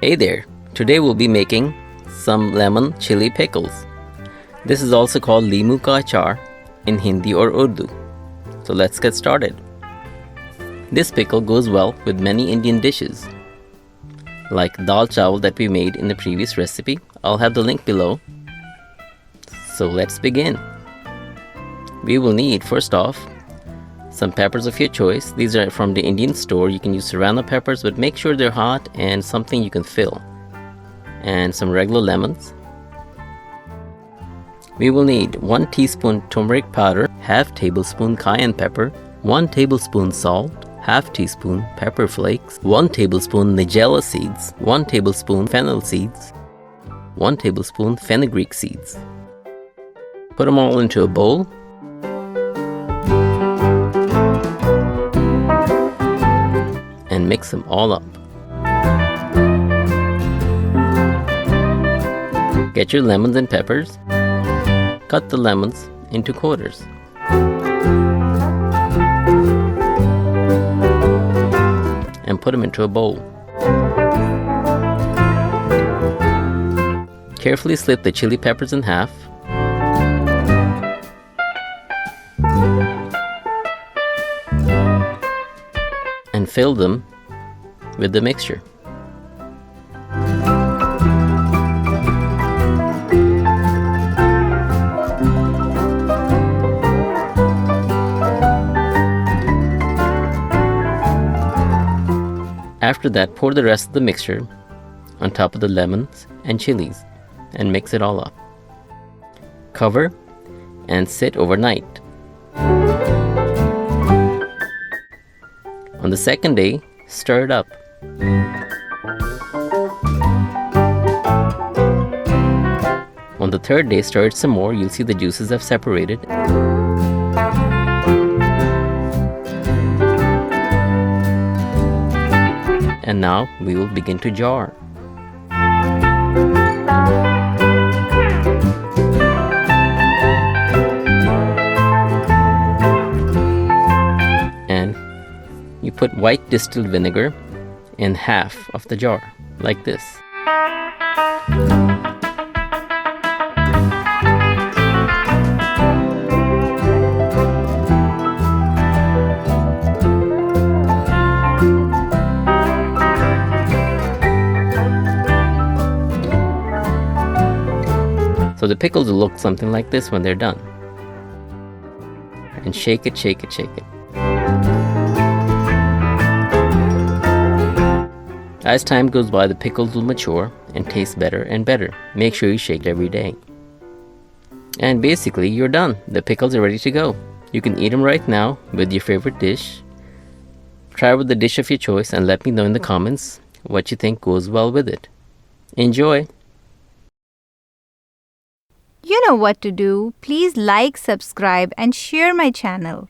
Hey there! Today we'll be making some lemon chili pickles. This is also called Limu ka Achar in Hindi or Urdu. So let's get started. This pickle goes well with many Indian dishes, like dal chawal that we made in the previous recipe. I'll have the link below. So let's begin. We will need, first off, some peppers of your choice. These are from the Indian store. You can use serrano peppers, but make sure they're hot and something you can fill. And some regular lemons. We will need 1 teaspoon turmeric powder, half tablespoon cayenne pepper, 1 tablespoon salt, half teaspoon pepper flakes, 1 tablespoon nigella seeds, 1 tablespoon fennel seeds, 1 tablespoon fenugreek seeds. Put them all into a bowl. And mix them all up. Get your lemons and peppers. Cut the lemons into quarters. And put them into a bowl. Carefully slip the chili peppers in half. And fill them with the mixture. After that, pour the rest of the mixture on top of the lemons and chilies and mix it all up. Cover and sit overnight. On the second day, stir it up. On the third day, stir it some more. You'll see the juices have separated. And now we will begin to jar. And you put white distilled vinegar in half of the jar, like this. So the pickles will look something like this when they're done. And shake it, shake it, shake it. As time goes by, the pickles will mature and taste better and better. Make sure you shake it every day. And basically, you're done. The pickles are ready to go. You can eat them right now with your favorite dish. Try with the dish of your choice and let me know in the comments what you think goes well with it. Enjoy! You know what to do. Please like, subscribe and share my channel.